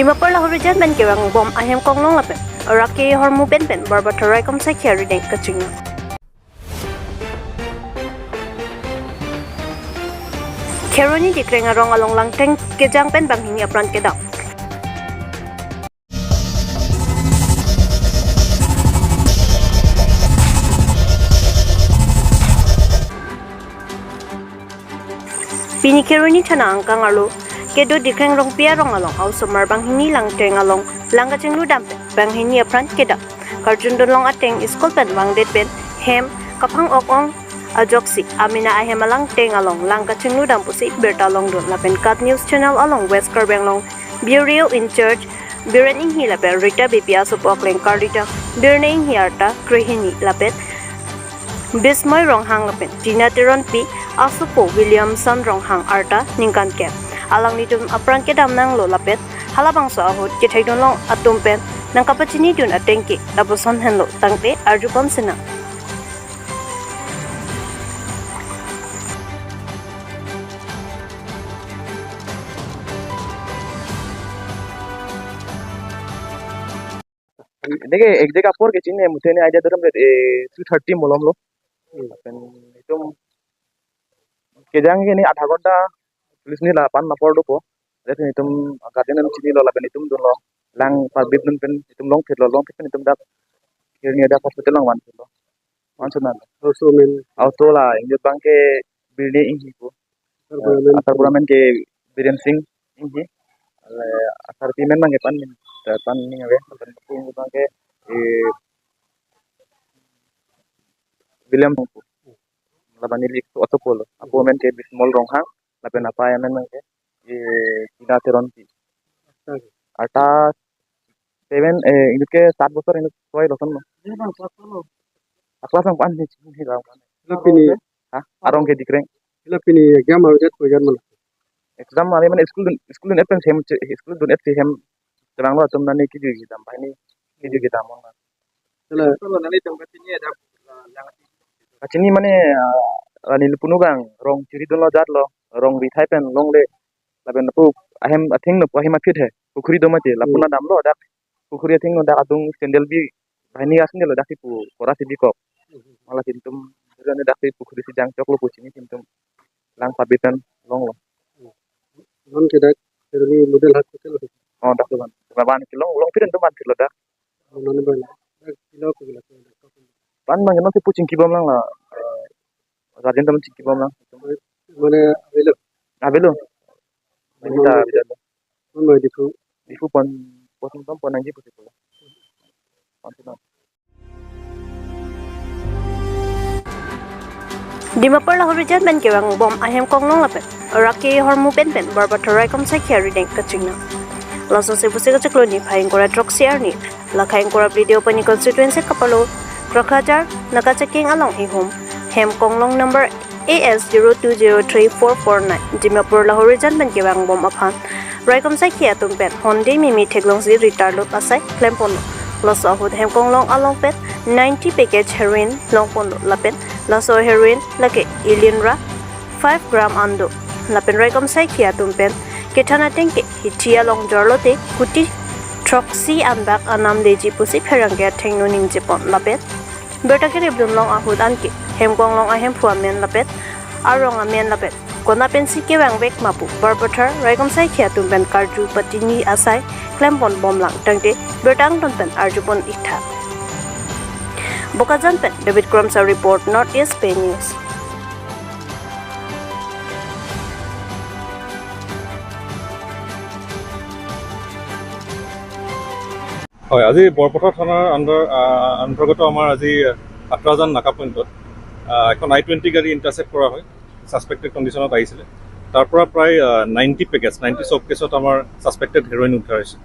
Dimapur lahore jatman ke wang bom ahem konglong lapen rake hormu pen barbatharai kom sai khari deng kaching Keroni dikreng arong along langteng kejang pen bang hingga pran kedap Pini keroni thana angkang alu kedo dikreng rong pia rong along au somar bang hini langteng along langga chenglu dam bang hini apran kedap karjun dolong ateng iskol pen bang det pen hem kapang okong ajoksi amina ahem alang teng along langga chenglu dam pusi berta long don lapen kat news channel along west karbenglong bureau in charge biren ing hi lapen rita bpia supok leng karita birne ing hi arta krehini lapen bismoy rong hang lapen tina teron pi asupo williamson rong hang arta ningkan ke alang ni tum apran ke dam nang lo lapet halabang so ahut ke thaidon long atum pen nang kapachini dun atengki laboson henlo tangte arjupon sina देखिए एक जगह पर के चिन्ह मुझे ने idea दरम 330 Mollem लो अपन तुम के जाएंगे नहीं आधा घंटा पुलिस ने ला पान ना पड़ दो को जैसे तुम गार्डन में चिन्ह लो ला तुम दोन लो lang pas bibun pen तुम long fit लो तुम dak kirni ada hospital lang wan लो wan sunan auto la injo bangke building ingi ko atar buramen ke biren sing ingi asar pimen mang pan ni ave pan ko bangke William ko labani lik auto polo apo men ke bismol rong hang lapen apa ya men ke tina teronti ata 7 इनके 7 बছর इन सोय लसन न aklas ang pan ni gaw Pini ha arong ke dikreng Pini exam awjet ko gan mala exam mane man school net pen sem school dun et sem terang lo tum nani ki ji dam pani ki ji dam mon tala nani tum katini ada kachini mane anil punugang rong chiri dun lo jat lo rong bi thai pen long le laben pu ahem athing no ahem fit he pukhuri do mate lapuna dam lo dak pukhuri athing no dak adung sendel bi bahini asne lo dak pu pora sibi kok malah tintum rene dak pukhuri si jang chok lo puchini tintum lang pabitan long lo non ke dak terni model hospital oh dak ban ban kilong long piren tuman kilo dak non ban kilo ko gila pan mang no se puching kibom lang la rajen tam kibom lang mane abelo bisa bisa non mai difu pon pon pon anji pusi pula Dimapur lahore jatman ke wang bom ahem konglong lapen rake hormu pen barbatharai kom sai khari deng kaching laso se busi kachaklo ni phaing kora truck share ni lakhaing kora video pani constituency kapalo krokhajar naka checking along hi home hem konglong number AS02034449 Dimapur lahore jatman ke wang bom aphan raikom sai khia tum pen honde mimi theklong si retar lot asai klempon laso ahut hem konglong along pen 90 package heroin longpon lapen laso heroin lake ilinra 5 gram ando lapen raikom sai khia tum pen ketana tengke hitia long jorlote kuti troxy ambak anam deji pusi pherangya thengno ning jepon lapet berta ke rebdun long ahut anke hem konglong ahem fuamen lapet arong amen lapet kona pensi ke wang bek mapu barbathar raikom sai khia tum pen karju patini asai klempon bom lang tangte bertang ton pen arjupon itha Bokajan pen David Kromsa report Northeast Pay News হয় আজি বৰপথাৰ থানাৰ অন্তৰ্গত আমাৰ আজি আত্ৰাজান নাকা পইণ্টত এখন I-20 গাড়ী ইণ্টাৰচেপ্ট কৰা হয় সাসপেক্টেড কণ্ডিশ্যনত আহিছিলে তাৰ পৰা প্ৰায় 90 পেকেজ 90 সব কেছত আমাৰ সাসপেক্টেড হেৰইন উদ্ধাৰ হৈছে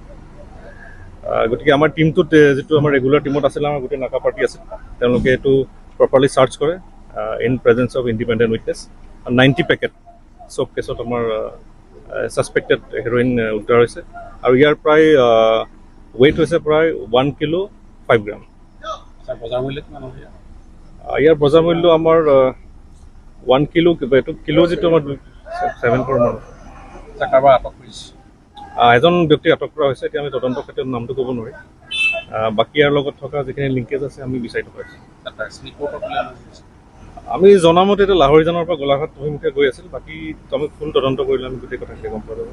গতিকে আমাৰ টিমটোত যেটো আমাৰ ৰেগুলাৰ টিমত আছিল আমাৰ গোটেই নাকা পাৰ্টি আছে তেওঁলোকে এটো প্ৰপাৰলি সাৰ্চ কৰে in presence of independent witness 90 packet সব কেছত আমাৰ সাসপেক্টেড হেৰইন উদ্ধাৰ হৈছে আৰু ইয়াৰ প্ৰায় weight হৈছে প্ৰায় 1 কিলো 5 গ্ৰাম স্যাৰ বজাৰ মূল্য কিমান হয় ইয়াৰ বজাৰ মূল্য আমাৰ 1 কিলো কিলো যেটো আমাৰ 7 মান কাৰবাৰ আটক কৰিছে এজন ব্যক্তি আটক কৰা হৈছে। এতিয়া আমি তদন্তৰ ক্ষেত্ৰত নামটো ক'ব নোৱাৰি। বাকী ইয়াৰ লগত থকা যিখিনি লিংকেজ আছে আমি বিচাৰি থকা হৈছে। আমি জনামতে এতিয়া লাহৰীজানৰ পৰা গোলাঘাট অভিমুখে গৈ আছিল। বাকী আমি ফুল তদন্ত কৰিলে আমি গোটেই কথাখিনি গম পোৱা যাব।